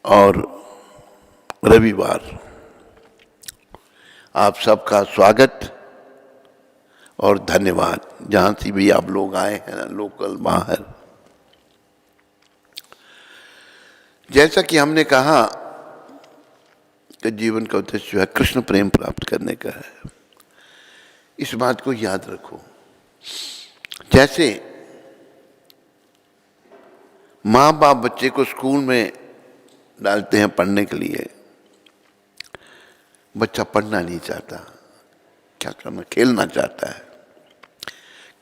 और रविवार। आप सबका स्वागत और धन्यवाद, जहाँ से भी आप लोग आए हैं ना, लोकल बाहर। जैसा कि हमने कहा कि जीवन का उद्देश्य जो है कृष्ण प्रेम प्राप्त करने का है, इस बात को याद रखो। जैसे माँ बाप बच्चे को स्कूल में डालते हैं पढ़ने के लिए, बच्चा पढ़ना नहीं चाहता, क्या करना, खेलना चाहता है,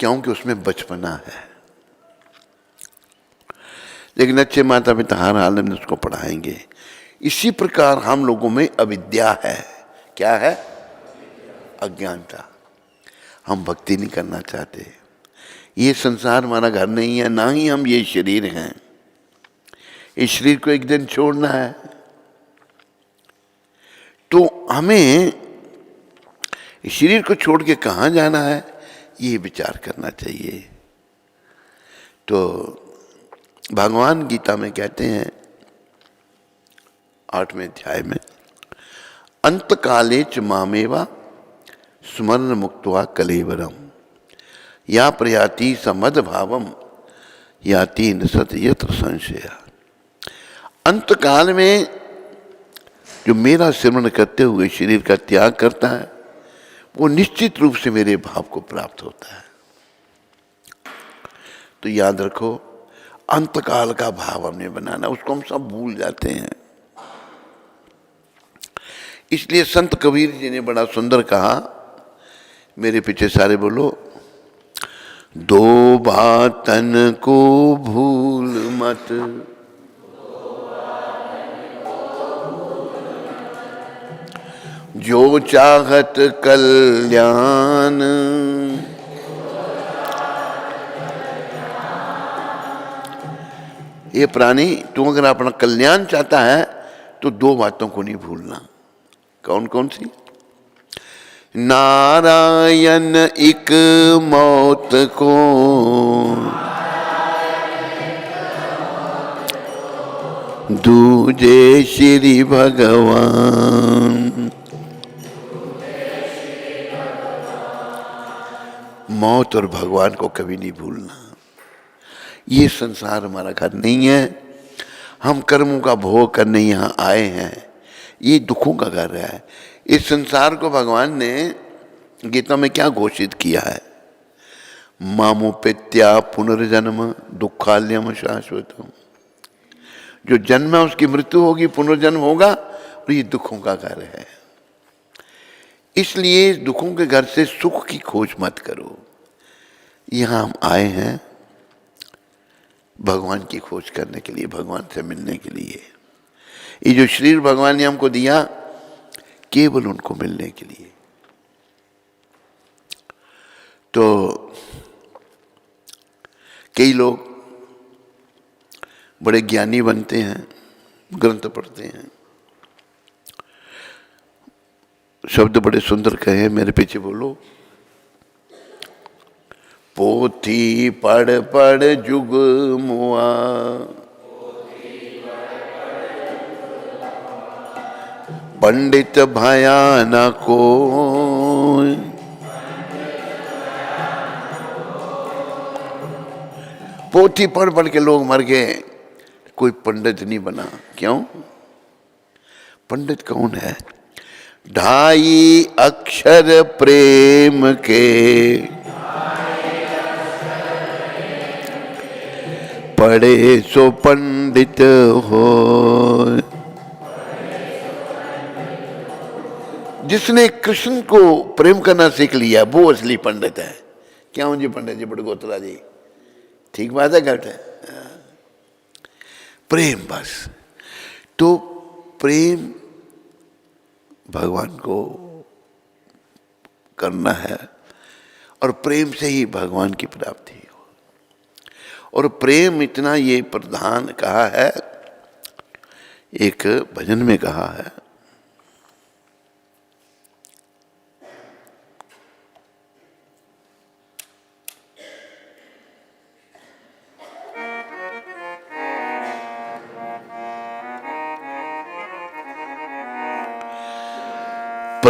क्योंकि उसमें बचपना है। लेकिन अच्छे माता पिता हर हाल में उसको पढ़ाएंगे। इसी प्रकार हम लोगों में अविद्या है। क्या है? अज्ञानता। हम भक्ति नहीं करना चाहते। ये संसार हमारा घर नहीं है, ना ही हम ये शरीर हैं। इस शरीर को एक दिन छोड़ना है, तो हमें इस शरीर को छोड़ के कहाँ जाना है, ये विचार करना चाहिए। तो भगवान गीता में कहते हैं 8वें अध्याय में, अंतकाले च मामेवा स्मरण मुक्त्वा कलेवरम या प्रयाति समद भावम याति न सत यत्र संशय। अंतकाल में जो मेरा स्मरण करते हुए शरीर का त्याग करता है, वो निश्चित रूप से मेरे भाव को प्राप्त होता है। तो याद रखो, अंतकाल का भाव हमने बनाना, उसको हम सब भूल जाते हैं। इसलिए संत कबीर जी ने बड़ा सुंदर कहा, मेरे पीछे सारे बोलो, दो बातन को भूल मत, जो चाहत कल्याण, ये प्राणी, तू अगर अपना कल्याण चाहता है तो दो बातों को नहीं भूलना। कौन कौन सी? नारायण एक मौत को, दूजे श्री भगवान। मौत और भगवान को कभी नहीं भूलना। ये संसार हमारा घर नहीं है, हम कर्मों का भोग करने यहाँ आए हैं। ये दुखों का घर है। इस संसार को भगवान ने गीता में क्या घोषित किया है? मामुपेत्या पुनर्जन्म दुखाल्यम शाश्वतम। जो जन्म है उसकी मृत्यु होगी, पुनर्जन्म होगा, और ये दुखों का घर है। इसलिए दुखों के घर से सुख की खोज मत करो। यहाँ हम आए हैं भगवान की खोज करने के लिए, भगवान से मिलने के लिए। ये जो शरीर भगवान ने हमको दिया, केवल उनको मिलने के लिए। तो कई लोग बड़े ज्ञानी बनते हैं, ग्रंथ पढ़ते हैं, शब्द बड़े सुंदर कहे, मेरे पीछे बोलो, पोथी पढ़ पढ़ जुग मुआ, पंडित भया न कोई। पोथी पढ़ पढ़ के लोग मर गए, कोई पंडित नहीं बना। क्यों? पंडित कौन है? ढाई अक्षर प्रेम के, पढ़े सो पंडित हो। जिसने कृष्ण को प्रेम करना सीख लिया वो असली पंडित है। क्यों जी पंडित जी बड़गोत्रा जी? ठीक बात है, गलत है? प्रेम, बस। तो प्रेम भगवान को करना है, और प्रेम से ही भगवान की प्राप्ति हो। और प्रेम इतना ये प्रधान कहा है, एक भजन में कहा है,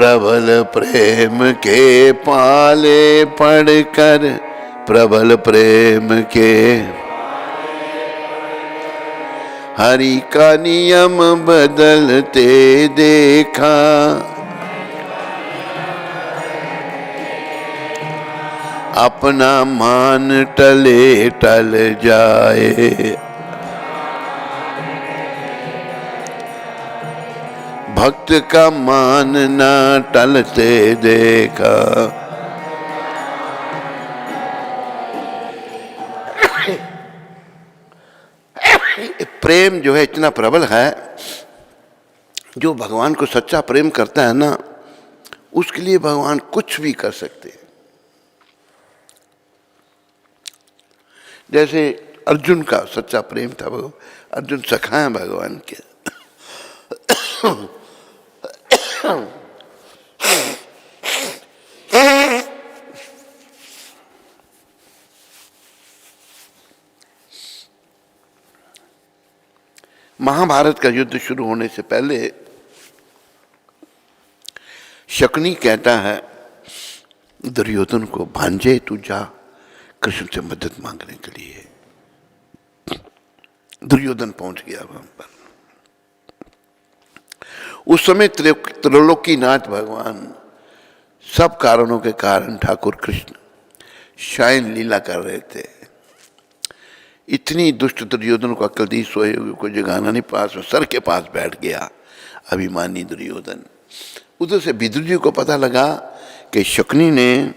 प्रबल प्रेम के पाले पढ़कर, प्रबल प्रेम के हरि का नियम बदलते देखा। अपना मान टले टल जाए, भक्त का मान ना टलते देखा। प्रेम जो है इतना प्रबल है, जो भगवान को सच्चा प्रेम करता है ना, उसके लिए भगवान कुछ भी कर सकते हैं। जैसे अर्जुन का सच्चा प्रेम था, अर्जुन सखा है भगवान के। महाभारत का युद्ध शुरू होने से पहले शकुनी कहता है दुर्योधन को, भांजे तू जा कृष्ण से मदद मांगने के लिए। दुर्योधन पहुंच गया वहां पर। उस समय त्रिलोकीनाथ भगवान सब कारणों के कारण ठाकुर कृष्ण शायन लीला कर रहे थे। इतनी दुष्ट दुर्योधन को अक्ल दी, सोए हुए को जगाना नहीं, पास में सर के पास बैठ गया अभिमानी दुर्योधन। उधर से विदुर जी को पता लगा कि शकुनी ने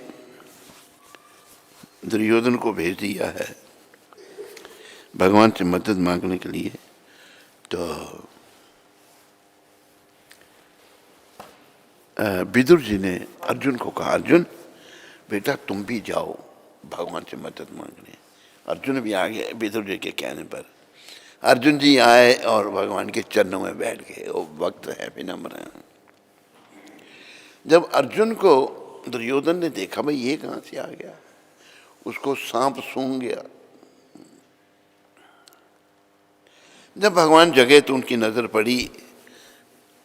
दुर्योधन को भेज दिया है भगवान से मदद मांगने के लिए। तो विदुर जी ने अर्जुन को कहा, अर्जुन बेटा तुम भी जाओ भगवान से मदद मांगने। अर्जुन भी आ गए विदुर जी के कहने पर। अर्जुन जी आए और भगवान के चरणों में बैठ गए। वो वक्त है विनम्र है। जब अर्जुन को दुर्योधन ने देखा, भाई ये कहाँ से आ गया, उसको सांप सूंघ गया। जब भगवान जगे तो उनकी नजर पड़ी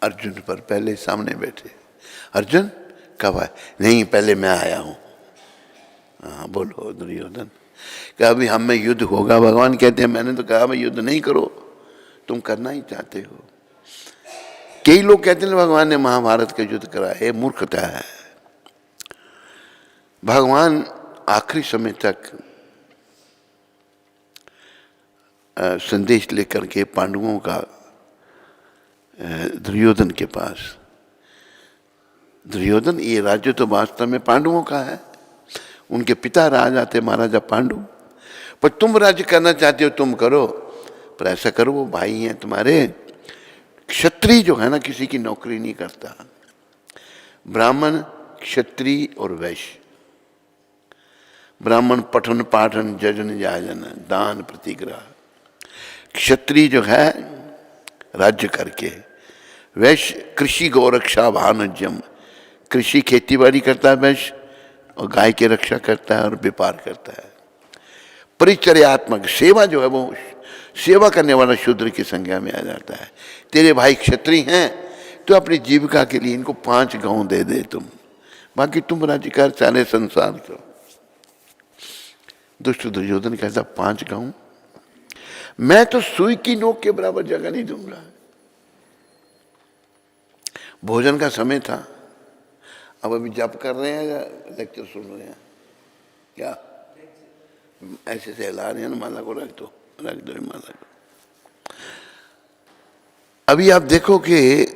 अर्जुन पर, पहले सामने बैठे। अर्जुन कब आए? नहीं पहले मैं आया हूं। हाँ बोलो दुर्योधन। क्या अभी हम में युद्ध होगा? भगवान कहते हैं मैंने तो कहा मैं युद्ध नहीं करो, तुम करना ही चाहते हो। कई लोग कहते हैं भगवान ने महाभारत का युद्ध करा है, मूर्खता है। भगवान आखिरी समय तक संदेश लेकर के पांडवों का दुर्योधन के पास, दुर्योधन ये राज्य तो वास्तव में पांडवों का है, उनके पिता राजा थे महाराजा पांडु, पर तुम राज्य करना चाहते हो तुम करो, पर ऐसा करो वो भाई हैं तुम्हारे। क्षत्रिय जो है ना किसी की नौकरी नहीं करता, ब्राह्मण क्षत्रिय और वैश्य। ब्राह्मण पठन पाठन जजन जाजन दान प्रतिग्रह, क्षत्रिय जो है राज्य करके, वैश्य कृषि गौरक्षा भानुज्यम, कृषि खेती बाड़ी करता है वैश्य, और गाय की रक्षा करता है और व्यापार करता है। परिचर्यात्मक सेवा जो है वो सेवा करने वाला शूद्र की संज्ञा में आ जाता है। तेरे भाई क्षत्रिय हैं तो अपनी जीविका के लिए इनको 5 गांव दे दे तुम, बाकी तुम राज्य कर सारे संसार को। दुष्ट दुर्योधन कहता 5 गांव? मैं तो सुई की नोक के बराबर जगह नहीं दूंगा। भोजन का समय था, अब अभी जप कर रहे हैं या लेक्चर सुन रहे हैं? क्या ऐसे से हिला रहे हैं ना? माला को रख दो माला को। अभी आप देखो कि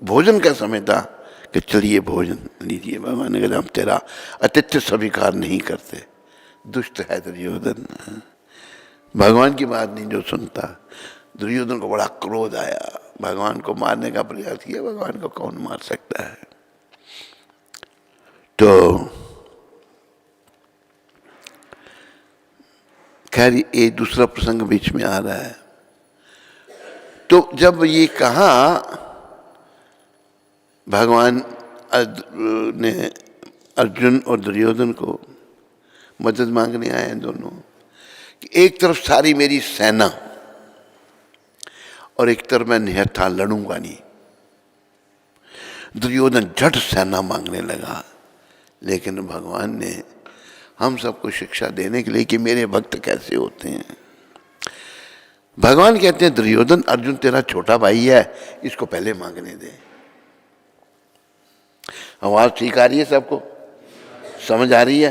भोजन का समय था कि चलिए भोजन लीजिए। भगवान ने कहा हम तेरा आतिथ्य स्वीकार नहीं करते। दुष्ट है दुर्योधन, भगवान की बात नहीं जो सुनता। दुर्योधन को बड़ा क्रोध आया, भगवान को मारने का प्रयास किया। भगवान को कौन मार सकता है? तो खैर ये दूसरा प्रसंग बीच में आ रहा है। तो जब ये कहा भगवान ने अर्जुन और दुर्योधन को मदद मांगने आए हैं दोनों, कि एक तरफ सारी मेरी सेना और एक तरफ मैं निहत्था लड़ूंगा नहीं, दुर्योधन झट सेना मांगने लगा, लेकिन भगवान ने हम सबको शिक्षा देने के लिए कि मेरे भक्त कैसे होते हैं, भगवान कहते हैं दुर्योधन अर्जुन तेरा छोटा भाई है, इसको पहले मांगने दे। आवाज ठीक आ रही है, सबको समझ आ रही है?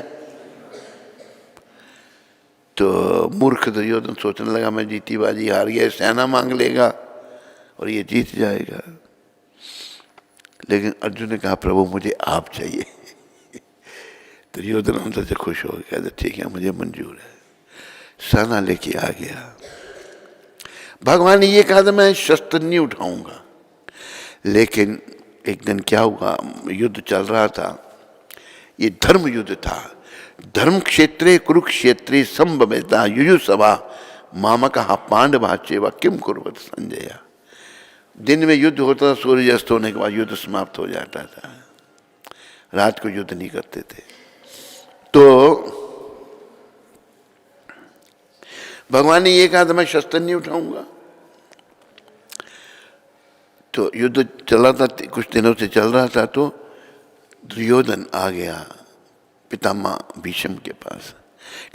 तो मूर्ख दुर्योधन सोचने लगा मैं जीती बाजी हार गया, सेना मांग लेगा और ये जीत जाएगा। लेकिन अर्जुन ने कहा प्रभु मुझे आप चाहिए। दुर्योधन अंदर से खुश हो गया, कहते ठीक है मुझे मंजूर है, सेना लेके आ गया। भगवान ने ये कहा था मैं शस्त्र नहीं उठाऊंगा, लेकिन एक दिन क्या हुआ, युद्ध चल रहा था, ये धर्म युद्ध था। धर्म क्षेत्रे कुरुक्षेत्रे संभवेता युयुसभा मामकः पांडवाच्चैव किम कुर्वत संजय। दिन में युद्ध होता था, सूर्य अस्त होने के बाद युद्ध समाप्त हो जाता था, रात को युद्ध नहीं करते थे। तो भगवान ने ये कहा था मैं शस्त्र नहीं उठाऊंगा। तो युद्ध चला था, कुछ दिनों से चल रहा था, तो दुर्योधन आ गया पितामह भीष्म के पास,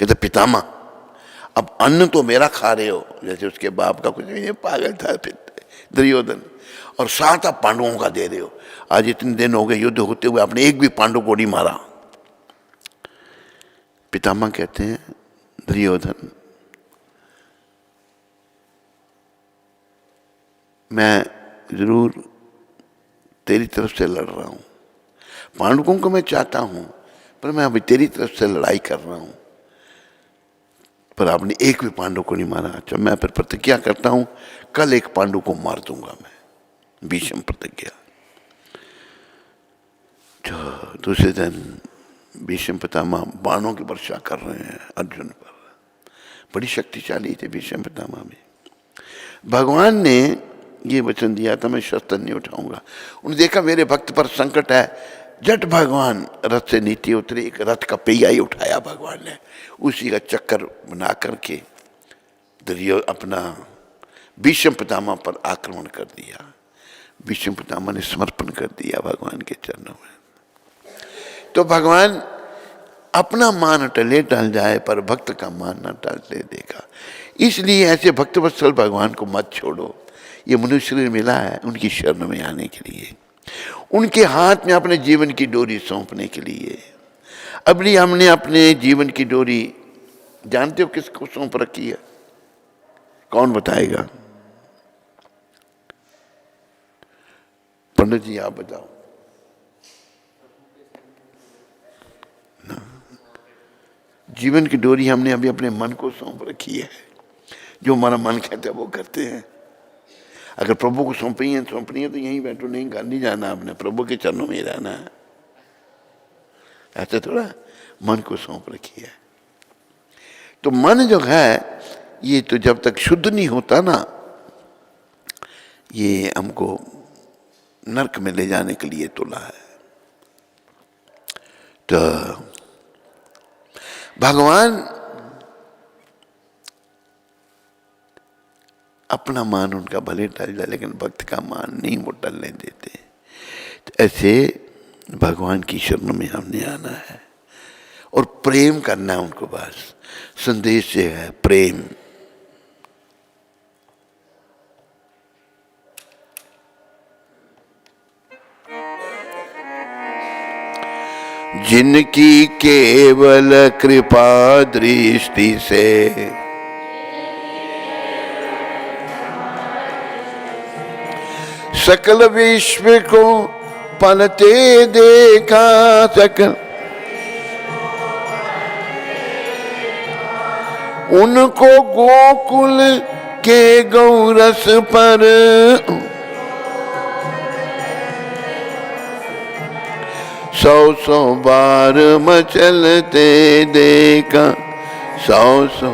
कहते पितामह अब अन्न तो मेरा खा रहे हो, जैसे उसके बाप का कुछ नहीं, पागल था फिर दुर्योधन, और साथ आप पांडवों का दे रहे हो। आज इतने दिन हो गए युद्ध होते हुए, आपने एक भी पांडव को नहीं मारा। पितामह कहते हैं दुर्योधन मैं जरूर तेरी तरफ से लड़ रहा हूं, पांडवों को मैं चाहता हूं, पर मैं अभी तेरी तरफ से लड़ाई कर रहा हूं, पर आपने एक भी पांडव को नहीं मारा। अच्छा मैं फिर प्रतिज्ञा करता हूं कल एक पांडव को मार दूंगा मैं, भीष्म प्रतिज्ञा। तो दूसरे दिन भीष्म पितामह बाणों की वर्षा कर रहे हैं अर्जुन पर, बड़ी शक्तिशाली थे भीष्म पितामह भी। भगवान ने ये वचन दिया था मैं शस्त्र नहीं उठाऊंगा। उन्होंने देखा मेरे भक्त पर संकट है, जट भगवान रथ से नीचे उतरे, एक रथ का पहिया ही उठाया भगवान ने, उसी का चक्कर बना करके अपना भीष्म पितामह पर आक्रमण कर दिया। भीष्म पितामह ने समर्पण कर दिया भगवान के चरणों में। तो भगवान अपना मान टले टल जाए पर भक्त का मान न टलने देगा, इसलिए ऐसे भक्तवत्सल भगवान को मत छोड़ो। ये मनुष्य शरीर मिला है उनकी शरण में आने के लिए, उनके हाथ में अपने जीवन की डोरी सौंपने के लिए। अभी हमने अपने जीवन की डोरी जानते हो किसको सौंप रखी है? कौन बताएगा? पंडित जी आप बताओ ना। जीवन की डोरी हमने अभी अपने मन को सौंप रखी है, जो हमारा मन कहता है वो करते हैं। अगर प्रभु को सौंपनी है तो यहीं बैठो, नहीं घर नहीं जाना, आपने प्रभु के चरणों में ही रहना है। ऐसे थोड़ा मन को सौंप रखी है। तो मन जो है ये तो जब तक शुद्ध नहीं होता ना, ये हमको नरक में ले जाने के लिए तुला है। तो भगवान अपना मान उनका भले टल जाए, लेकिन भक्त का मान नहीं वो टलने देते। तो ऐसे भगवान की शरण में हमने आना है और प्रेम करना है उनको। बस संदेश से है प्रेम। जिनकी केवल कृपा दृष्टि से सकल विश्व को पलते देखा, सकल उनको गोकुल के गौरस पर सौ बार मचलते देखा, सौ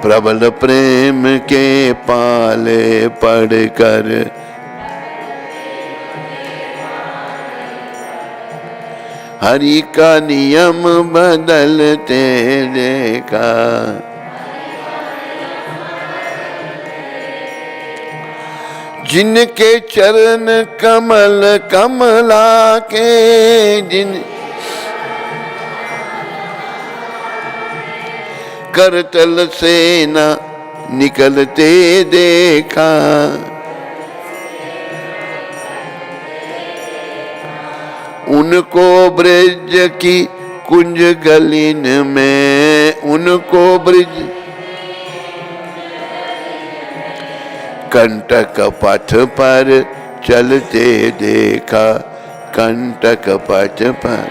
प्रबल प्रेम के पाले पड़कर हरि का नियम बदलते देखा। जिनके चरण कमल कमला के, जिन करतल से न निकलते देखा, उनको ब्रज की कुंज गलिन में, उनको ब्रज कंटक पथ पर चलते देखा, कंटक पथ पर।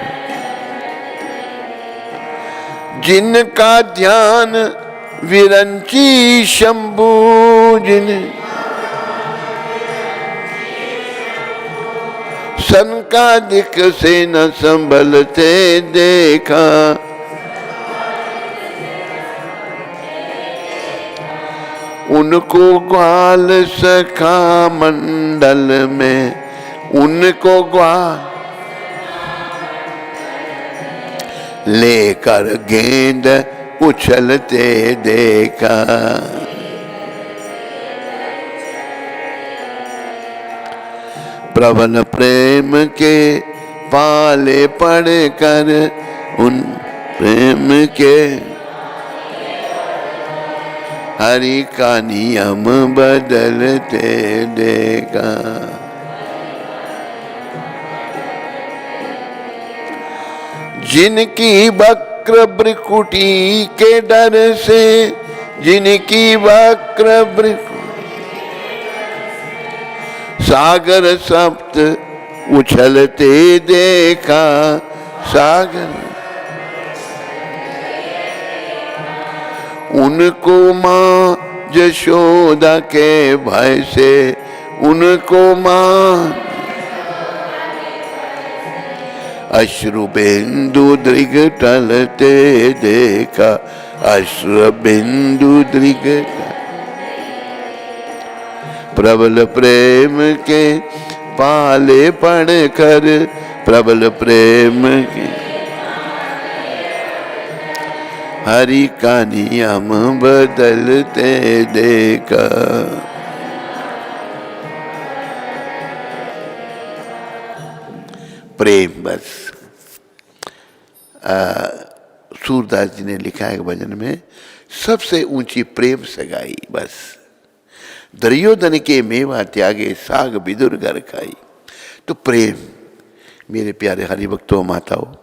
जिनका ध्यान विरंची शंभू, जिन सनकादिक से न संभलते देखा, उनको ग्वाल सखा मंडल में, उनको ग्वाल लेकर गेंद उछलते देखा। प्रबल प्रेम के पाले पड़कर, उन प्रेम के हरि का नियम बदलते देखा। जिनकी वक्र भ्रिकुटी के डर से, जिनकी वक्र भ्रिकुटी सागर सप्त उछलते देखा, सागर उनको माँ यशोदा के भय से, उनको माँ अश्रु बिंदु दृग टलते देखा, अश्रु बिंदु दृग। प्रबल प्रेम के पाले पड़कर, प्रबल प्रेम के हरि का नियम बदलते देखा। प्रेम बस। सूरदास जी ने लिखा है भजन में, सबसे ऊंची प्रेम सगाई बस। दुर्योधन के मेवा त्यागे, साग विदुर घर खाई। तो प्रेम, मेरे प्यारे हरि भक्तों माताओं,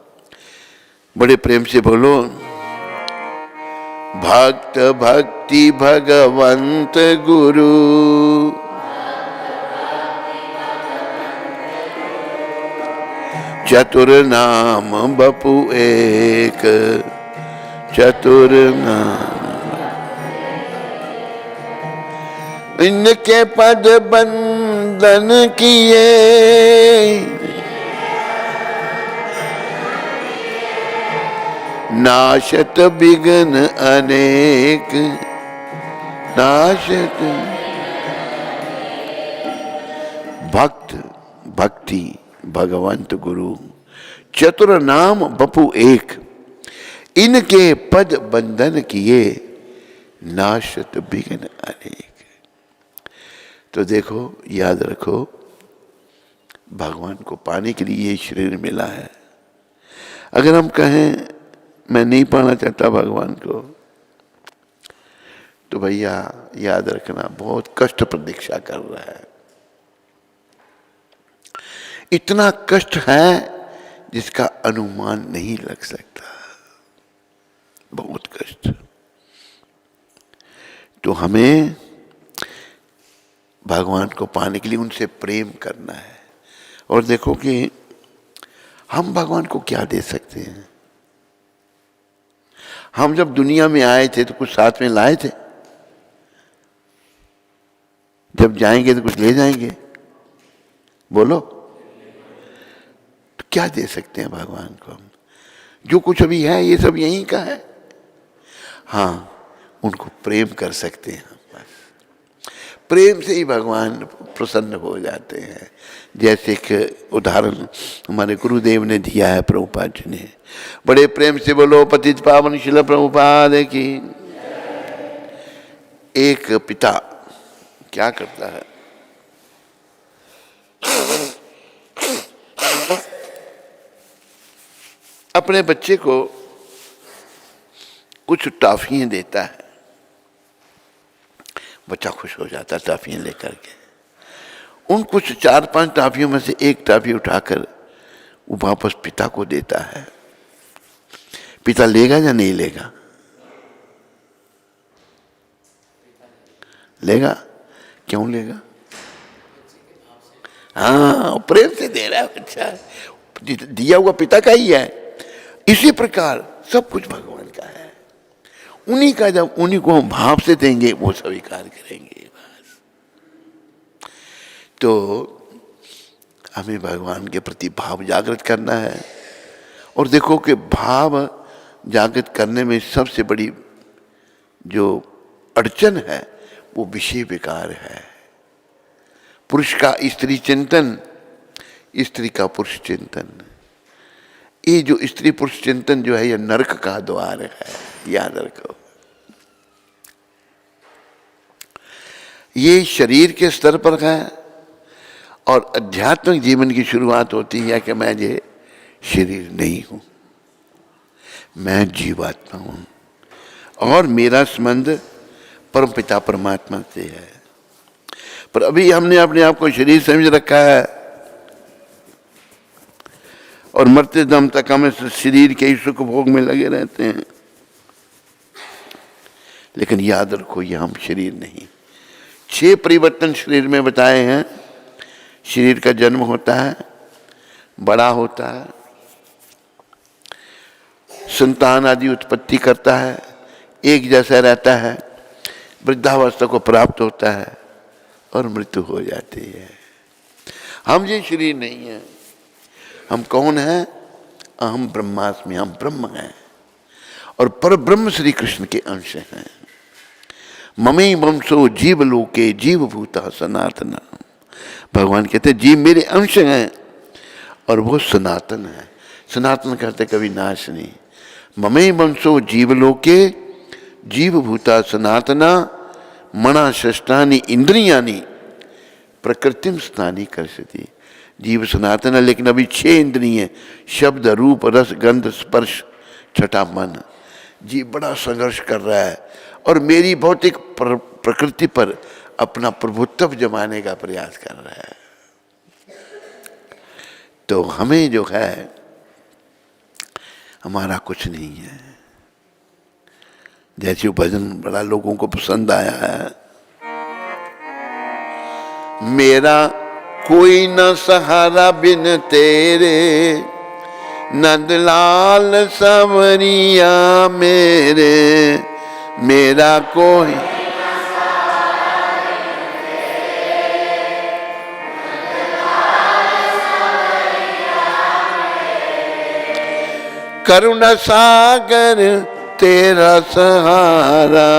बड़े प्रेम से बोलो, भक्त भक्ति भगवंत गुरु, चतुर नाम बपु एक, चतुर नाम। इनके पद बंदन किए, नाशत विघ्न अनेक, नाशत। भक्त भक्ति भगवंत गुरु, चतुर नाम बपु एक, इनके पद बंधन किए, नाशत विघ्न अनेक। तो देखो, याद रखो, भगवान को पाने के लिए ये शरीर मिला है। अगर हम कहें मैं नहीं पाना चाहता भगवान को, तो भैया याद रखना बहुत कष्ट प्रतीक्षा कर रहा है। इतना कष्ट है जिसका अनुमान नहीं लग सकता, बहुत कष्ट। तो हमें भगवान को पाने के लिए उनसे प्रेम करना है। और देखो कि हम भगवान को क्या दे सकते हैं। हम जब दुनिया में आए थे तो कुछ साथ में लाए थे, जब जाएंगे तो कुछ ले जाएंगे, बोलो। तो क्या दे सकते हैं भगवान को हम? जो कुछ अभी है ये सब यहीं का है। हाँ, उनको प्रेम कर सकते हैं बस। प्रेम से ही भगवान प्रसन्न हो जाते हैं। जैसे एक उदाहरण हमारे गुरुदेव ने दिया है, प्रभुपाद जी ने। बड़े प्रेम से बोलो, पतित पावन शिल प्रभुपाद की। एक पिता क्या करता है, अपने बच्चे को कुछ टॉफियां देता है, बच्चा खुश हो जाता है टॉफियां लेकर के। उन कुछ 4-5 टॉफियों में से एक टॉफी उठाकर वो वापस पिता को देता है। पिता लेगा या नहीं लेगा? लेगा। क्यों लेगा? हाँ, प्रेम से दे रहा है बच्चा, दिया हुआ पिता का ही है। इसी प्रकार सब कुछ भगवान का है, उन्हीं का जब उन्हीं को हम भाव से देंगे वो स्वीकार करेंगे। बस तो हमें भगवान के प्रति भाव जागृत करना है। और देखो कि भाव जागृत करने में सबसे बड़ी जो अड़चन है वो विषय विकार है। पुरुष का स्त्री चिंतन, स्त्री का पुरुष चिंतन, ये जो स्त्री पुरुष चिंतन जो है ये नरक का द्वार है, याद रखो। ये शरीर के स्तर पर है और आध्यात्मिक जीवन की शुरुआत होती है कि मैं ये शरीर नहीं हूं, मैं जीवात्मा हूं और मेरा संबंध परमपिता परमात्मा से है। पर अभी हमने अपने आप को शरीर समझ रखा है और मरते दम तक हम इस शरीर के ही सुख भोग में लगे रहते हैं। लेकिन याद रखो ये हम शरीर नहीं। 6 परिवर्तन शरीर में बताए हैं। शरीर का जन्म होता है, बड़ा होता है, संतान आदि उत्पत्ति करता है, एक जैसा रहता है, वृद्धावस्था को प्राप्त होता है और मृत्यु हो जाती है। हम ये शरीर नहीं है। हम कौन हैं? अहम ब्रह्मास्मि, हम ब्रह्म हैं और पर ब्रह्म श्री कृष्ण के अंश हैं। ममे वंशो जीव लोके जीव भूता सनातना। भगवान कहते हैं जीव मेरे अंश हैं और वो सनातन है। सनातन कहते कभी नाश नहीं। ममे वंशो जीव लोके जीव भूता सनातना मना षष्ठानि इंद्रियानि प्रकृतिम स्थानी कर्षति। जीव सनातन है लेकिन अभी 6 इंद्रिय, शब्द रूप रस गंध स्पर्श छठा मन। जीव बड़ा संघर्ष कर रहा है और मेरी भौतिक प्रकृति पर अपना प्रभुत्व जमाने का प्रयास कर रहा है। तो हमें जो है हमारा कुछ नहीं है। जैसे भजन बड़ा लोगों को पसंद आया है, मेरा कोई न सहारा बिन तेरे, नंदलाल संवरिया मेरे, मेरा कोई करुणा सागर तेरा सहारा,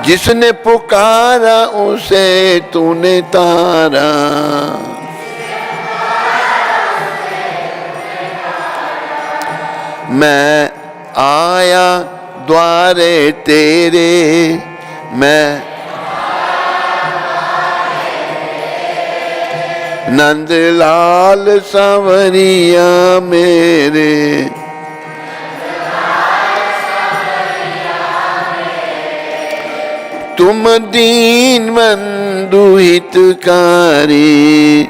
जिसने पुकारा उसे तूने तारा। मैं आया द्वारे तेरे, मैं नंदलाल सांवरिया मेरे, तुम दीन बंधु हितकारी,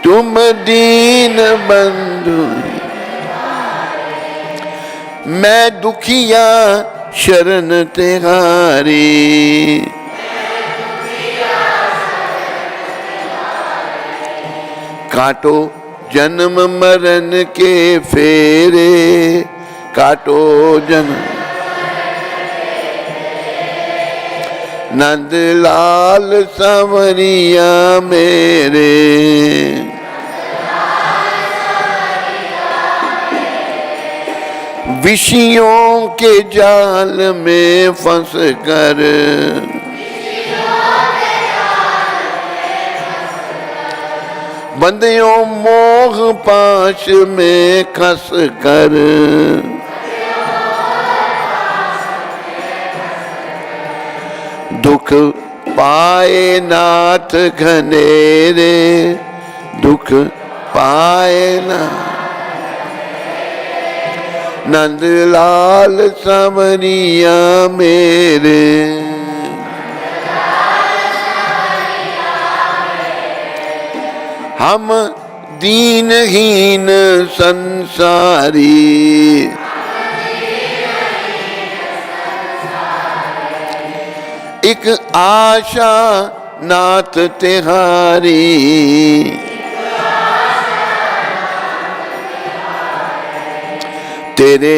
तुम दीन बंधु, मैं दुखिया शरण तेहारी। काटो जन्म मरण के फेरे, काटो जन्म नंदलाल सांवरिया मेरे। विषयों के जाल में फंस कर, बंदियों मोह पाश में खस कर, दुख दुख पाए नाथ घनेरे, दुख पाए ना नंदलाल संवरिया मेरे। हम दीनहीन संसारी, एक आशा नाथ तिहारी, तेरे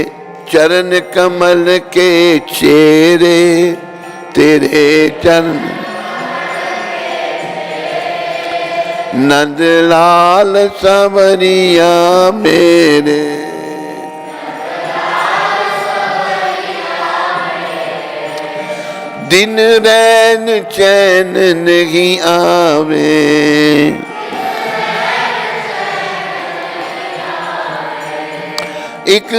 चरण कमल के चेरे, तेरे चरण नंदलाल संवरिया मेरे। दिन रैन चैन नहीं आवे, एक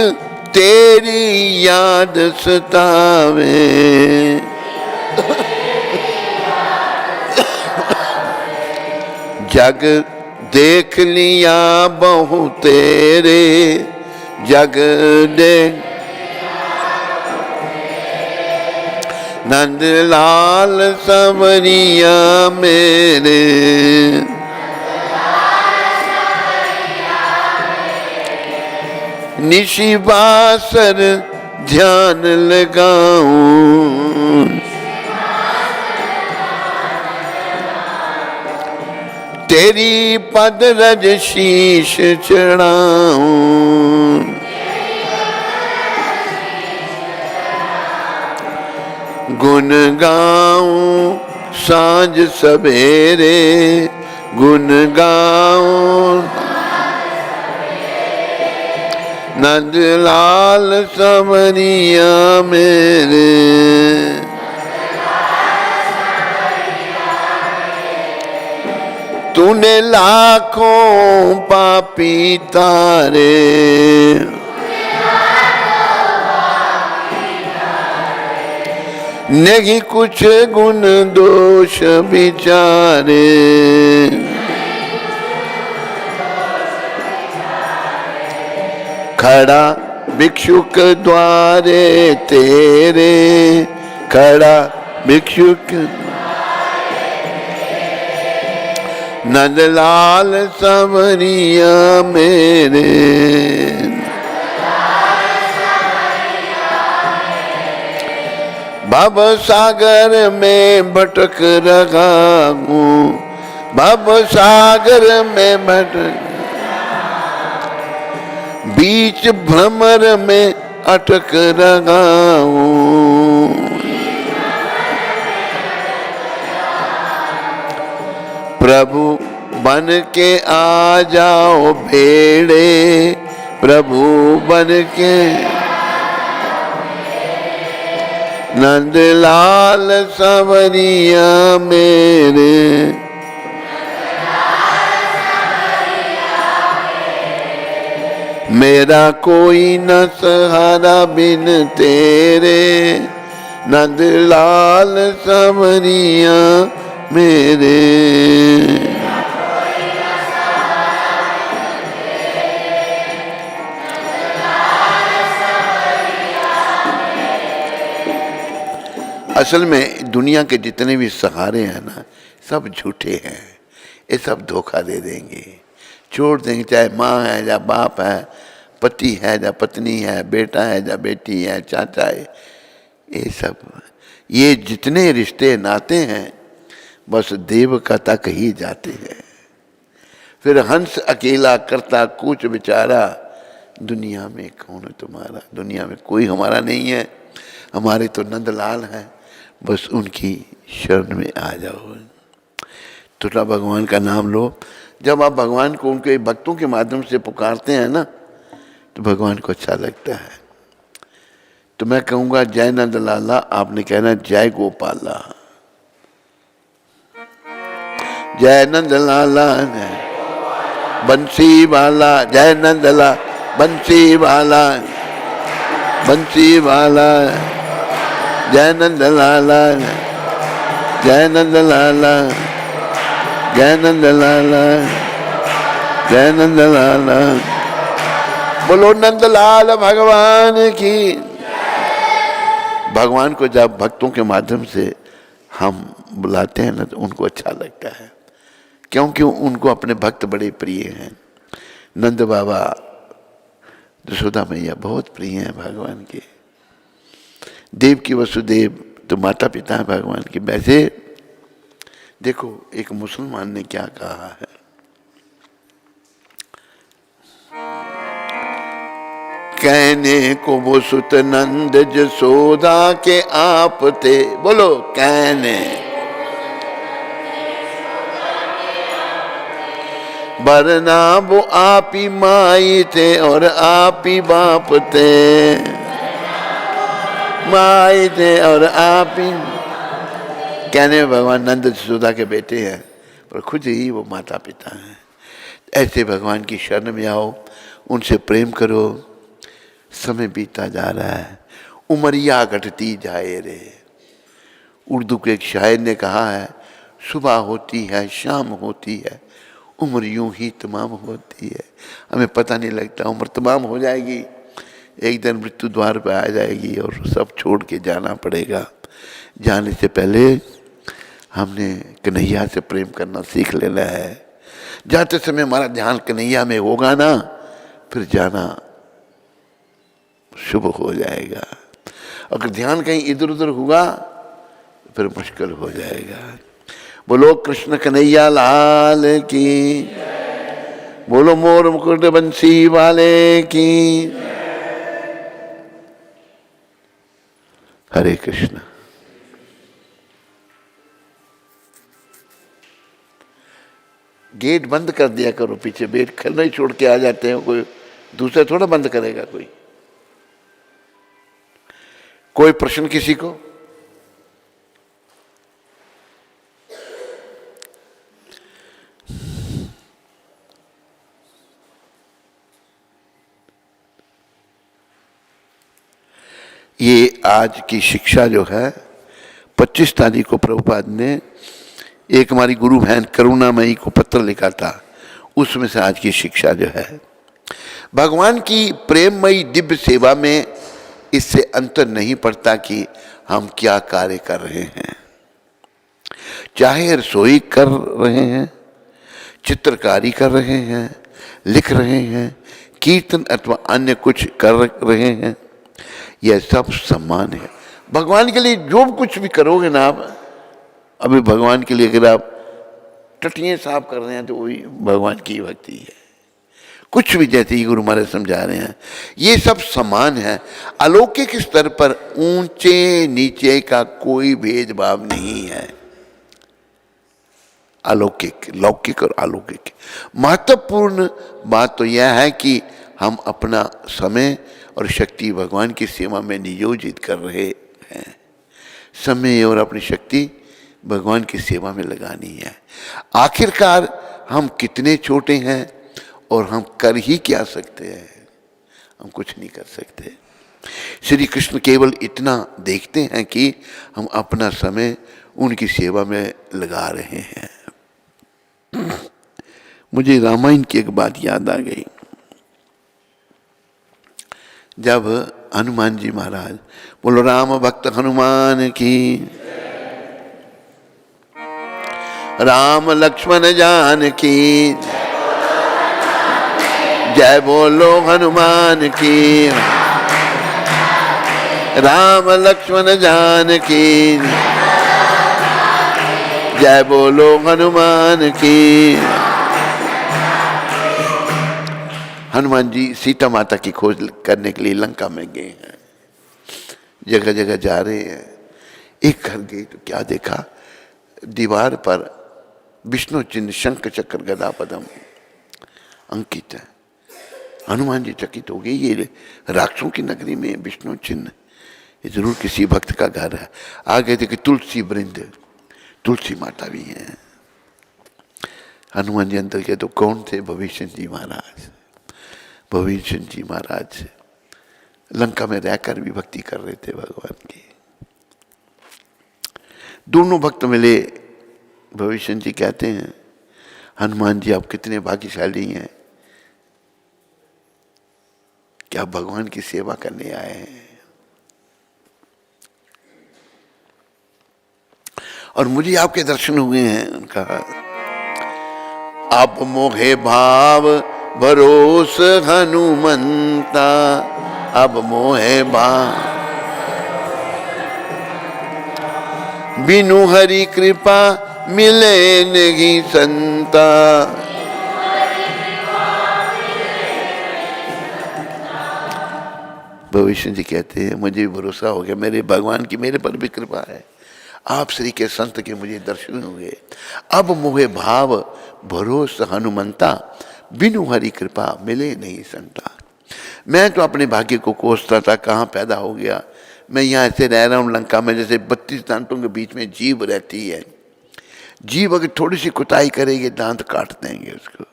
तेरी याद सतावे, जग देख लिया बहु तेरे, जग देख नंदलाल संवरिया मेरे। निशिवासर ध्यान लगाऊं, तेरी पद रज शीश चढ़ाऊं, गुन गाऊं सांझ सवेरे, गुन गाऊं नंदलाल संवरिया मेरे। तूने लाखों पापी तारे, नहीं कुछ गुण दोष बिचारे, खड़ा भिक्षुक द्वारे तेरे, खड़ा भिक्षुक नंदलाल संवरिया मेरे। भव सागर में भटक रहा हूँ, भव सागर में भटक, बीच भ्रमर में अटक रहा हूँ। प्रभु बन के आ जाओ भेड़े, प्रभु बन के नंदलाल संवरिया मेरे। मेरा कोई न सहारा बिन तेरे, नंदलाल संवरिया मेरे। असल में दुनिया के जितने भी सहारे हैं ना, सब झूठे हैं। ये सब धोखा दे देंगे, छोड़ देंगे। चाहे माँ है या बाप है, पति है या पत्नी है, बेटा है या बेटी है, चाचा है, ये सब, ये जितने रिश्ते नाते हैं बस देव का तक ही जाते हैं। फिर हंस अकेला करता कूच बेचारा, दुनिया में कौन है तुम्हारा, दुनिया में कोई हमारा नहीं है, हमारे तो नंदलाल हैं, बस उनकी शरण में आ जाओ। तो भगवान का नाम लो। जब आप भगवान को उनके भक्तों के माध्यम से पुकारते हैं ना, तो भगवान को अच्छा लगता है। तो मैं कहूँगा जय नंदलाला, आपने कहना जय गोपाला। जय नंदलाला बंसी वाला, जय नंदला बंसी वाला, बंसी वाला, जय नंदलाला जय नंद लाला, जय नंद लाला, जय नंद लाला। बोलो नंद लाल भगवान की। भगवान को जब भक्तों के माध्यम से हम बुलाते हैं ना तो उनको अच्छा लगता है, क्योंकि उनको अपने भक्त बड़े प्रिय हैं। नंद बाबा, यशोदा मैया बहुत प्रिय हैं भगवान के। देव की वसुदेव तो माता पिता है भगवान के। वैसे देखो एक मुसलमान ने क्या कहा है, कहने को वो सुत नंद जसोदा के आप थे। बोलो कहने, वरना वो आप ही माई थे और आप ही बाप थे। माई थे और आप ही, कहने भगवान नंद जसोदा के बेटे हैं पर खुद ही वो माता पिता हैं। ऐसे भगवान की शरण में आओ, उनसे प्रेम करो। समय बीता जा रहा है, उमरिया घटती जाए रे। उर्दू के एक शायर ने कहा है, सुबह होती है शाम होती है, उम्र यूं ही तमाम होती है। हमें पता नहीं लगता उम्र तमाम हो जाएगी, एक दिन मृत्यु द्वार पर आ जाएगी और सब छोड़ के जाना पड़ेगा। जाने से पहले हमने कन्हैया से प्रेम करना सीख लेना है। जाते समय हमारा ध्यान कन्हैया में होगा ना, फिर जाना शुभ हो जाएगा। अगर ध्यान कहीं इधर उधर हुआ फिर मुश्किल हो जाएगा। बोलो कृष्ण कन्हैया लाल की, बोलो मोर मुकुट बंसी वाले की। हरे कृष्ण। गेट बंद कर दिया करो, पीछे बैठ कर नहीं छोड़ के आ जाते हैं, कोई दूसरा थोड़ा बंद करेगा। कोई प्रश्न किसी को? ये आज की शिक्षा जो है 25 तारीख को प्रभुपाद ने एक हमारी गुरु बहन करुणामयी को पत्र लिखा था, उसमें से आज की शिक्षा जो है भगवान की प्रेममयी दिव्य सेवा में इससे अंतर नहीं पड़ता कि हम क्या कार्य कर रहे हैं। चाहे रसोई कर रहे हैं, चित्रकारी कर रहे हैं, लिख रहे हैं, कीर्तन अथवा अन्य कुछ कर रहे हैं, यह सब सम्मान है। भगवान के लिए जो कुछ भी करोगे ना आप, अभी भगवान के लिए अगर आप टटियाँ साफ कर रहे हैं तो वही भगवान की भक्ति है। कुछ भी, जैसे ही गुरु महाराज समझा रहे हैं, ये सब समान है। अलौकिक स्तर पर ऊंचे नीचे का कोई भेदभाव नहीं है। अलौकिक, लौकिक और अलौकिक। महत्वपूर्ण बात तो यह है कि हम अपना समय और शक्ति भगवान की सेवा में नियोजित कर रहे हैं। समय और अपनी शक्ति भगवान की सेवा में लगानी है। आखिरकार हम कितने छोटे हैं और हम कर ही क्या सकते हैं? हम कुछ नहीं कर सकते। श्री कृष्ण केवल इतना देखते हैं कि हम अपना समय उनकी सेवा में लगा रहे हैं। मुझे रामायण की एक बात याद आ गई। जब हनुमान जी महाराज, बोलो राम भक्त हनुमान की, राम लक्ष्मण जान की, जय बोलो हनुमान की, राम लक्ष्मण जान की, जय बोलो हनुमान की। हनुमान जी सीता माता की खोज करने के लिए लंका में गए हैं, जगह जगह जा रहे हैं। एक घर गए तो क्या देखा, दीवार पर विष्णु चिन्ह शंख चक्र गदा पद्म अंकित है। हनुमान जी चकित हो गए, ये राक्षसों की नगरी में विष्णु चिन्ह, ये जरूर किसी भक्त का घर है। आगे देखे तुलसी वृंद, तुलसी माता भी हैं। हनुमान जी अंदर गए तो कौन थे? भविष्य जी महाराज। भविष्य जी महाराज लंका में रहकर भी भक्ति कर रहे थे भगवान की। दोनों भक्त मिले। भविष्य जी कहते हैं, हनुमान जी आप कितने भाग्यशाली हैं कि आप भगवान की सेवा करने आए हैं, और मुझे आपके दर्शन हुए हैं। उनका आप मोहे भाव भरोस हनुमंता, अब मोहे भाव बिनु हरि कृपा मिले नहीं संता। भविष्य जी कहते हैं, मुझे भी भरोसा हो गया, मेरे भगवान की मेरे पर भी कृपा है, आप श्री के संत के मुझे दर्शन हुए। अब मोहे भाव भरोस हनुमंता, बिनु हरि कृपा मिले नहीं संता। मैं तो अपने भाग्य को कोसता था, कहाँ पैदा हो गया। मैं यहाँ ऐसे रह रहा हूँ लंका में, जैसे 32 दांतों के बीच में जीभ रहती है। जीभ अगर थोड़ी सी कुताई करेगी दांत काट देंगे उसको।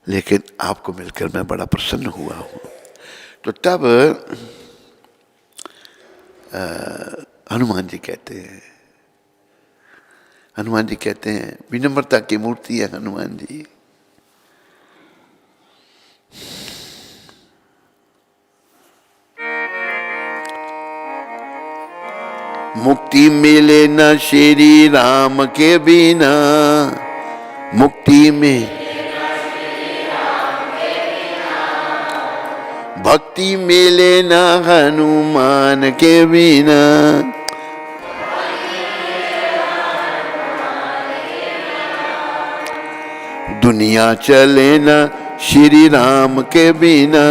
लेकिन आपको मिलकर मैं बड़ा प्रसन्न हुआ हूँ। तो तब हनुमान जी कहते हैं, हनुमान जी कहते हैं, विनम्रता की मूर्ति है हनुमान जी। मुक्ति मिले न श्री राम के बिना, मुक्ति में भक्ति मिले न हनुमान के बिना। दुनिया चले न श्री राम के बिना,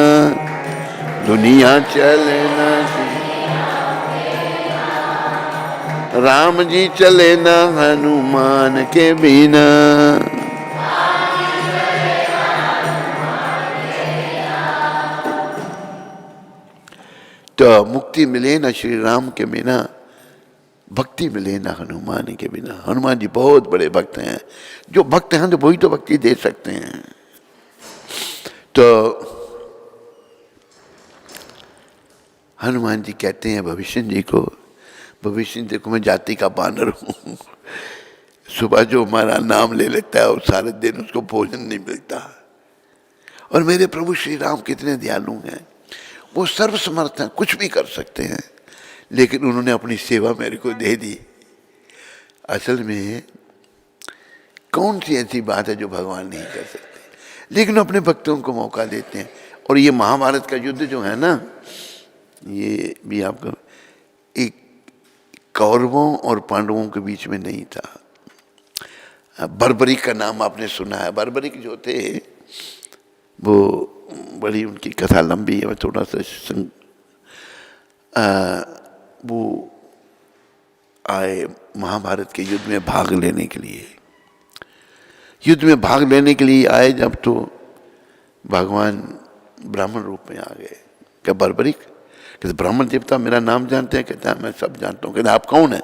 दुनिया चले न राम जी चले न हनुमान के बिना। तो मुक्ति मिले न श्री राम के बिना, भक्ति मिले न हनुमान के बिना। हनुमान जी बहुत बड़े भक्त हैं। जो भक्त हैं तो वही तो भक्ति दे सकते हैं। तो हनुमान जी कहते हैं भविष्य जी को, भविष्य देखो मैं जाति का बानर हूँ, सुबह जो हमारा नाम ले लेता है वो सारे दिन उसको भोजन नहीं मिलता। और मेरे प्रभु श्री राम कितने दयालु हैं, वो सर्वसमर्थ हैं, कुछ भी कर सकते हैं, लेकिन उन्होंने अपनी सेवा मेरे को दे दी। असल में कौन सी ऐसी बात है जो भगवान नहीं कर सकते, लेकिन अपने भक्तों को मौका देते हैं। और ये महाभारत का युद्ध जो है ना, ये भी आपका एक कौरवों और पांडवों के बीच में नहीं था। बर्बरीक का नाम आपने सुना है। बर्बरीक जो थे वो बड़ी, उनकी कथा लंबी है, मैं थोड़ा सा वो आए महाभारत के युद्ध में भाग लेने के लिए। युद्ध में भाग लेने के लिए आए जब, तो भगवान ब्राह्मण रूप में आ गए। क्या बर्बरीक? कहते ब्राह्मण देवता मेरा नाम जानते हैं? कहता है मैं सब जानता हूँ। कहते आप कौन है?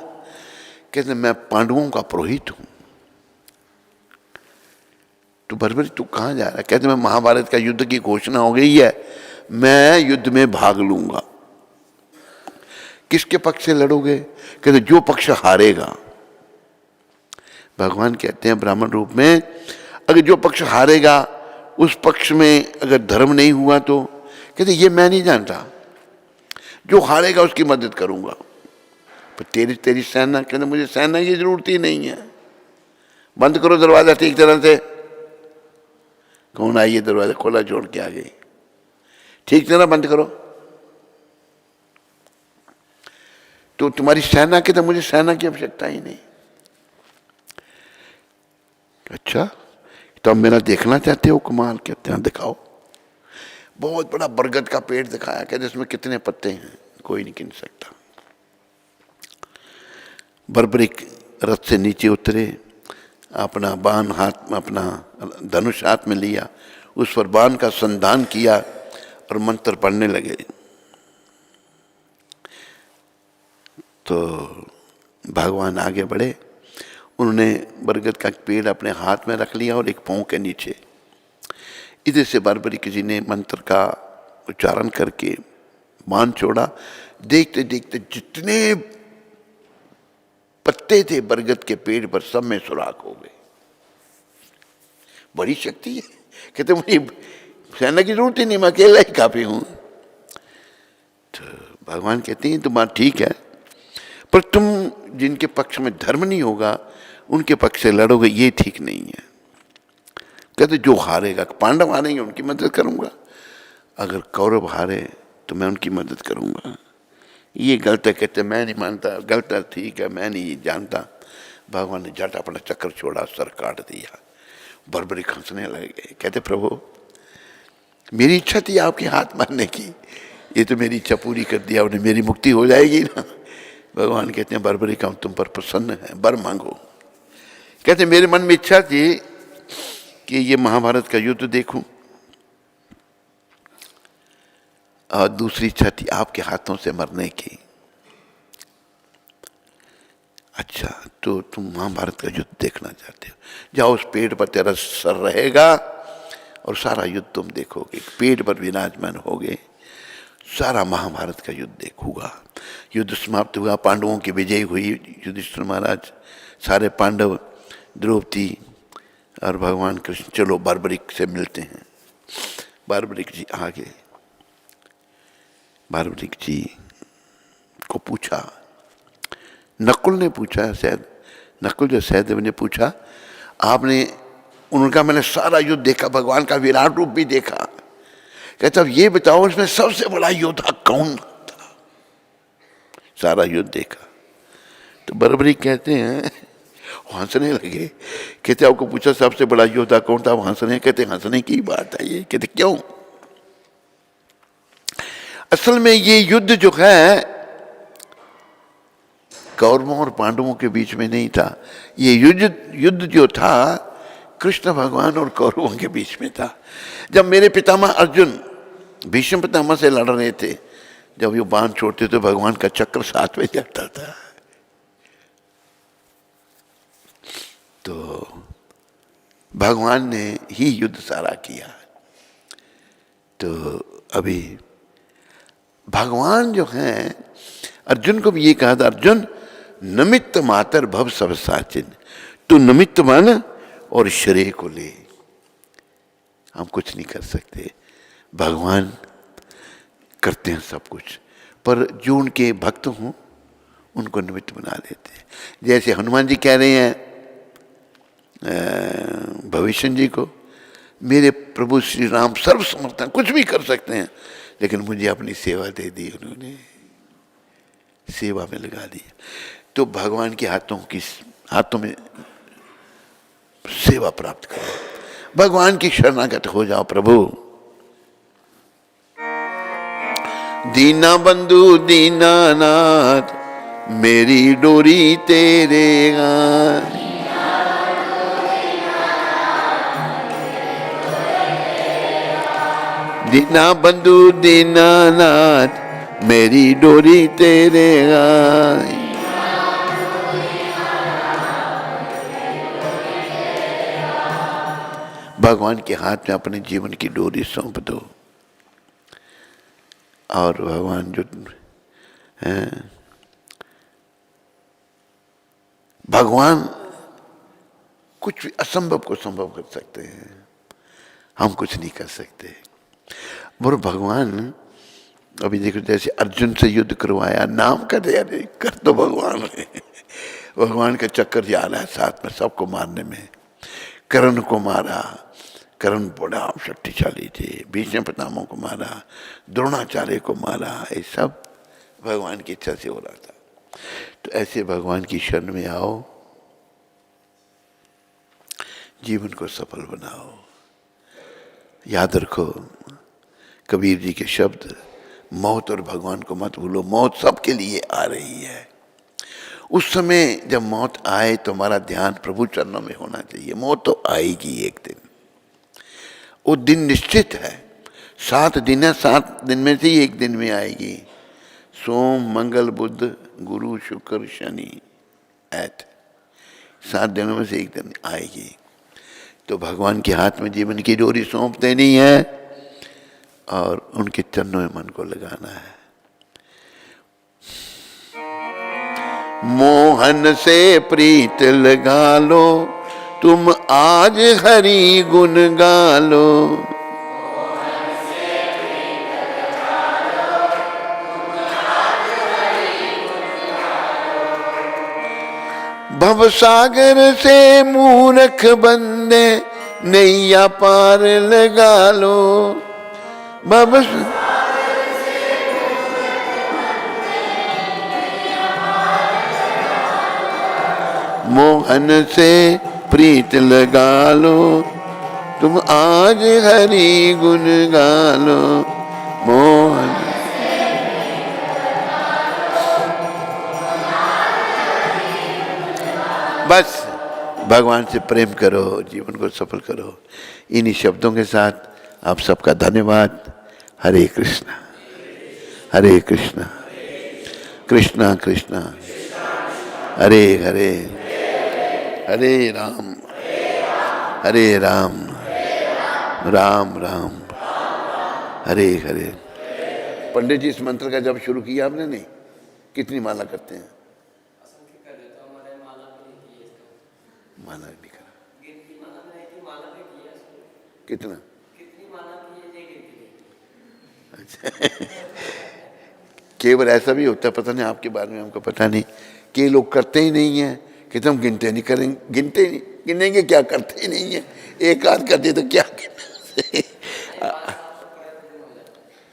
कहते मैं पांडवों का पुरोहित हूँ। तो बर्बरीक तू कहाँ जा रहा है? कहते मैं महाभारत का युद्ध की घोषणा हो गई है, मैं युद्ध में भाग लूंगा। किसके पक्ष से लड़ोगे? कहते जो पक्ष हारेगा। भगवान कहते हैं ब्राह्मण रूप में, अगर जो पक्ष हारेगा उस पक्ष में अगर धर्म नहीं हुआ तो, कहते ये मैं नहीं जानता, जो हारेगा उसकी मदद करूंगा। पर तेरी सेना? कहते मुझे सेना की जरूरत ही नहीं है। बंद करो दरवाजा ठीक तरह से। कौन आई? दरवाजा खोला छोड़ के आ गई। ठीक तरह बंद करो। तो तुम्हारी सेना? कहते मुझे सेना की आवश्यकता ही नहीं। अच्छा, तो अब मेरा देखना चाहते हो कमाल? कहते हैं दिखाओ। बहुत बड़ा बरगद का पेड़ दिखाया। कहते इसमें कितने पत्ते हैं? कोई नहीं गिन सकता। बर्बरीक रथ से नीचे उतरे, अपना बाण हाथ में, अपना धनुष हाथ में लिया, उस पर बाण का संधान किया और मंत्र पढ़ने लगे। तो भगवान आगे बढ़े, उन्होंने बरगद का पेड़ अपने हाथ में रख लिया और एक पांव के नीचे। इधर से बर्बरीक जी ने मंत्र का उच्चारण करके बाण छोड़ा। देखते देखते जितने पत्ते थे बरगद के पेड़ पर सब में सुराख हो गए। बड़ी शक्ति है। कहते मुझे सेना की जरूरत ही नहीं, मैं अकेला ही काफी हूं। तो भगवान कहते हैं तुम्हारा ठीक है, पर तुम जिनके पक्ष में धर्म नहीं होगा उनके पक्ष से लड़ोगे, ये ठीक नहीं है। कहते जो हारेगा, पांडव हारेंगे उनकी मदद करूंगा, अगर कौरव हारे तो मैं उनकी मदद करूंगा। ये गलत है। कहते मैं नहीं मानता, गलत है, ठीक है, मैं नहीं जानता। भगवान ने झट अपना चक्कर छोड़ा, सर काट दिया। बर्बरीक हंसने लगे। कहते प्रभु मेरी इच्छा थी आपके हाथ मारने की, ये तो मेरी इच्छा पूरी कर दिया आपने, मेरी मुक्ति हो जाएगी ना। भगवान कहते हैं बर्बरीक हम तुम पर प्रसन्न हैं, वर मांगो। कहते मेरे मन में इच्छा थी कि ये महाभारत का युद्ध देखूं, और दूसरी इच्छा थी आपके हाथों से मरने की। अच्छा तो तुम महाभारत का युद्ध देखना चाहते हो, जाओ उस पेड़ पर तेरा सर रहेगा और सारा युद्ध तुम देखोगे। पेड़ पर विराजमान होगे, सारा महाभारत का युद्ध देखूंगा। युद्ध समाप्त हुआ, पांडवों की विजय हुई। युधिष्ठिर महाराज, सारे पांडव, द्रौपदी और भगवान कृष्ण चलो बर्बरीक से मिलते हैं। बर्बरीक जी आ गए। बर्बरीक जी को पूछा, नकुल ने पूछा, शायद नकुल जो सहदेव ने पूछा, आपने, उनका मैंने सारा युद्ध देखा, भगवान का विराट रूप भी देखा। कहता अब ये बताओ इसमें सबसे बड़ा योद्धा कौन था? सारा युद्ध देखा। तो बर्बरीक कहते हैं, हंसने लगे। कहते आपको पूछा सबसे बड़ा योद्धा कौन था, आप हंस रहे हैं। कहते हंसने की बात है ये। कहते क्यों? असल में ये युद्ध जो है कौरवों और पांडवों के बीच में नहीं था। ये युद्ध जो था कृष्ण भगवान और कौरवों के बीच में था। जब मेरे पितामह अर्जुन भीष्म पितामह से लड़ रहे थे, जब ये बाण छोड़ते तो भगवान का चक्र साथ में जाता था। तो भगवान ने ही युद्ध सारा किया। तो अभी भगवान जो हैं, अर्जुन को भी ये कहा था, अर्जुन नमित्त मातर भव सब साचिन, तू नमित्त बन और श्रेय को ले। हम कुछ नहीं कर सकते, भगवान करते हैं सब कुछ, पर जो उनके भक्त हों उनको निमित्त बना देते हैं। जैसे हनुमान जी कह रहे हैं भविष्य जी को, मेरे प्रभु श्री राम सर्व समर्थन, कुछ भी कर सकते हैं, लेकिन मुझे अपनी सेवा दे दी, उन्होंने सेवा में लगा दिया। तो भगवान के हाथों में सेवा प्राप्त करो, भगवान की शरणागत हो जाओ। प्रभु दीना बंधु दीनानाथ, मेरी डोरी तेरे गान। दीना बंधु दीनानाथ, मेरी डोरी तेरे गान। भगवान के हाथ में अपने जीवन की डोरी सौंप दो, और भगवान जो है, भगवान कुछ भी असंभव को संभव कर सकते हैं, हम कुछ नहीं कर सकते। और भगवान अभी देखो, जैसे अर्जुन से युद्ध करवाया, नाम कर दिया, कर तो भगवान है। भगवान का चक्कर जा रहा है साथ में सबको मारने में। कर्ण को मारा, कर्ण बड़ा शक्तिशाली थे, भीष्म पितामह को मारा, द्रोणाचार्य को मारा, ये सब भगवान की इच्छा से हो रहा था। तो ऐसे भगवान की शरण में आओ, जीवन को सफल बनाओ। याद रखो कबीर जी के शब्द, मौत और भगवान को मत भूलो। मौत सबके लिए आ रही है। उस समय जब मौत आए तो हमारा ध्यान प्रभु चरणों में होना चाहिए। मौत तो आएगी एक दिन, वो दिन निश्चित है। 7 दिन है, 7 दिन में से ही एक दिन में आएगी। सोम मंगल बुध गुरु शुक्र शनि ऐत, 7 दिनों में से एक दिन आएगी। तो भगवान के हाथ में जीवन की डोरी सौंप देनी है और उनके चरणों में मन को लगाना है। मोहन से प्रीत लगा लो, तुम आज हरि गुण गा लो। भवसागर से मूर्ख बंदे नैया पार लगा लो। भव मोहन से प्रीत लगा लो, तुम आज हरि गुण गा लो। मोहन बस भगवान से प्रेम करो, जीवन को सफल करो। इन्हीं शब्दों के साथ आप सबका धन्यवाद। हरे कृष्णा हरे कृष्णा कृष्णा कृष्णा हरे हरे, हरे राम राम राम हरे हरे। पंडित जी, इस मंत्र का जब शुरू किया आपने? नहीं, कितनी माला करते हैं? माला भी करा। कितना? अच्छा केवल ऐसा भी होता है, पता नहीं आपके बारे में हमको पता नहीं, कि लोग करते ही नहीं है कि तुम गिनते नहीं करेंगे, गिनते ही नहीं, गिनेंगे क्या, करते ही नहीं है। एक आध करते तो क्या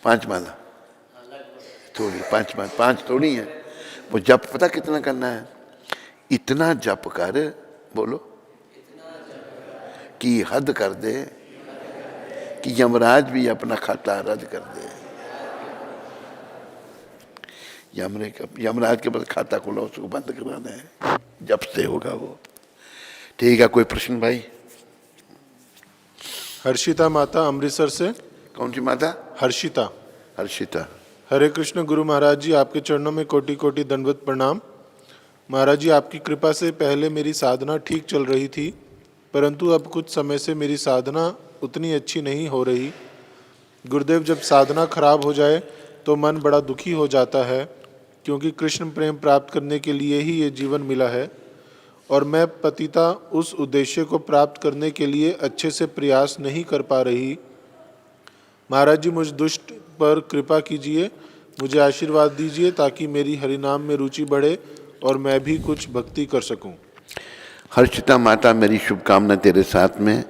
पांच माला थोड़ी, पांच थोड़ी है। वो जप पता कितना करना है? इतना जप कर, बोलो, कि हद कर दे कि यमराज भी अपना खाता रद्द कर दे। यमराज के पास खाता खोला, उसको बंद कराना है, जब से होगा वो। ठीक है, कोई प्रश्न भाई? हर्षिता माता अमृतसर से। कौन सी माता? हर्षिता। हर्षिता। हरे कृष्ण गुरु महाराज जी, आपके चरणों में कोटि कोटि दंडवत प्रणाम। महाराज जी, आपकी कृपा से पहले मेरी साधना ठीक चल रही थी, परंतु अब कुछ समय से मेरी साधना उतनी अच्छी नहीं हो रही। गुरुदेव, जब साधना खराब हो जाए तो मन बड़ा दुखी हो जाता है, क्योंकि कृष्ण प्रेम प्राप्त करने के लिए ही ये जीवन मिला है और मैं पतिता उस उद्देश्य को प्राप्त करने के लिए अच्छे से प्रयास नहीं कर पा रही। महाराज जी, मुझ दुष्ट पर कृपा कीजिए, मुझे आशीर्वाद दीजिए ताकि मेरी हरिनाम में रुचि बढ़े और मैं भी कुछ भक्ति कर सकूं। हर्षिता माता, मेरी शुभकामना तेरे साथ में।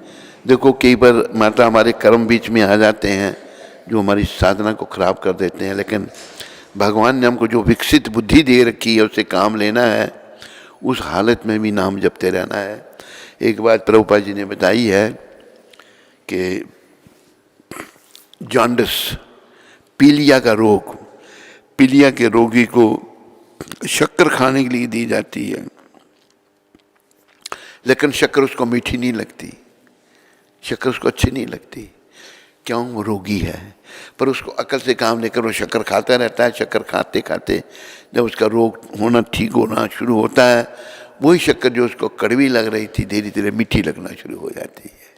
देखो, कई बार माता हमारे कर्म बीच में आ जाते हैं जो हमारी साधना को खराब कर देते हैं, लेकिन भगवान ने हमको जो विकसित बुद्धि दे रखी है उससे काम लेना है, उस हालत में भी नाम जपते रहना है। एक बात प्रभुपाद जी ने बताई है कि जॉन्डिस, पीलिया का रोग, पीलिया के रोगी को शक्कर खाने के लिए दी जाती है, लेकिन शक्कर उसको मीठी नहीं लगती, शक्कर उसको अच्छी नहीं लगती। क्यों? वो रोगी है, पर उसको अकल से काम लेकर वो शक्कर खाता रहता है। शक्कर खाते खाते जब उसका रोग होना ठीक होना शुरू होता है, वही शक्कर जो उसको कड़वी लग रही थी धीरे धीरे मीठी लगना शुरू हो जाती है।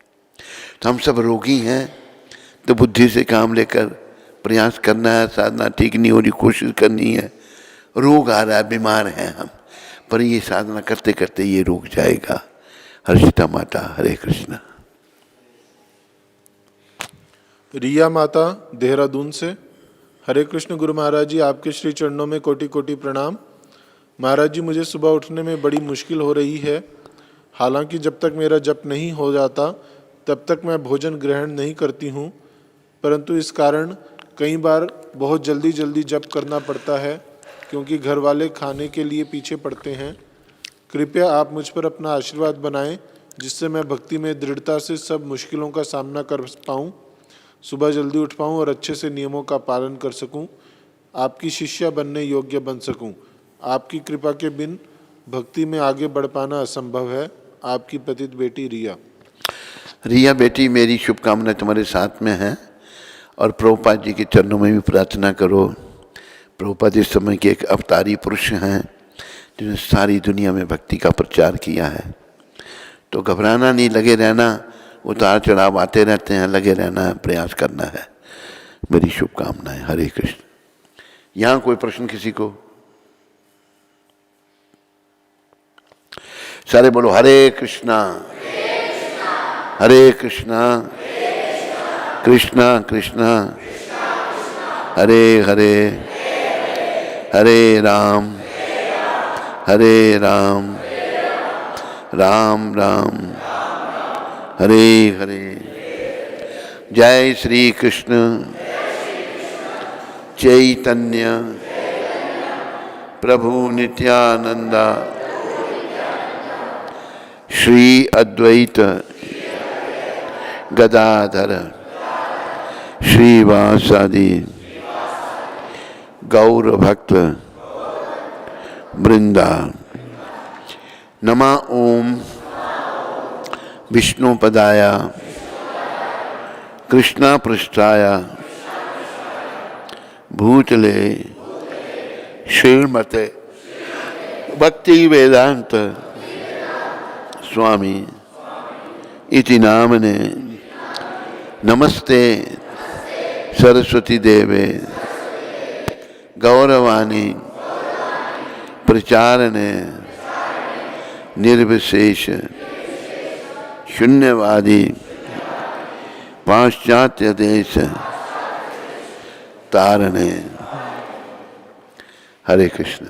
तो हम सब रोगी हैं, तो बुद्धि से काम लेकर प्रयास करना है। साधना ठीक नहीं हो रही, कोशिश करनी है। रोग आ रहा है, बीमार हैं हम, पर ये साधना करते करते ये रोग जाएगा। हर्षिता माता, हरे कृष्णा। रिया माता देहरादून से। हरे कृष्ण गुरु महाराज जी, आपके श्री चरणों में कोटि कोटि प्रणाम। महाराज जी, मुझे सुबह उठने में बड़ी मुश्किल हो रही है। हालांकि जब तक मेरा जप नहीं हो जाता तब तक मैं भोजन ग्रहण नहीं करती हूँ, परंतु इस कारण कई बार बहुत जल्दी जल्दी जप करना पड़ता है, क्योंकि घर वाले खाने के लिए पीछे पड़ते हैं। कृपया आप मुझ पर अपना आशीर्वाद बनाएं, जिससे मैं भक्ति में दृढ़ता से सब मुश्किलों का सामना कर पाऊँ, सुबह जल्दी उठ पाऊँ और अच्छे से नियमों का पालन कर सकूँ, आपकी शिष्या बनने योग्य बन सकूँ। आपकी कृपा के बिन भक्ति में आगे बढ़ पाना असंभव है। आपकी पतित बेटी रिया। रिया बेटी, मेरी शुभकामना तुम्हारे साथ में है, और प्रभुपाद जी के चरणों में भी प्रार्थना करो। प्रभुपाद इस समय के एक अवतारी पुरुष हैं जिन्होंने सारी दुनिया में भक्ति का प्रचार किया है। तो घबराना नहीं, लगे रहना, उतार चढ़ाव आते रहते हैं, लगे रहना है, प्रयास करना है। मेरी शुभकामनाएं। हरे कृष्ण। यहाँ कोई प्रश्न किसी को? सारे बोलो हरे कृष्णा हरे कृष्णा कृष्णा कृष्णा हरे हरे हरे राम राम राम हरे हरे। जय श्री कृष्ण चैतन्य प्रभु नित्यानंदा श्री अद्वैत गदाधर श्रीवासादि गौर भक्त वृंदा। नमः ओम विष्णुपदाय कृष्णा पृष्ठाय भूतले श्रीमते भक्ति वेदांत स्वामी इति नामने नमस्ते सरस्वती देवे गौरवाणी प्रचारणे निर्विशेष शून्यवादी पाश्चात्य देश तारणे। हरे कृष्ण।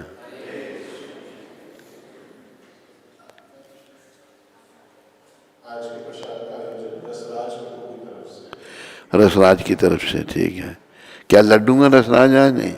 रसराज की तरफ से, ठीक है। क्या लड्डू में रसराज है? नहीं।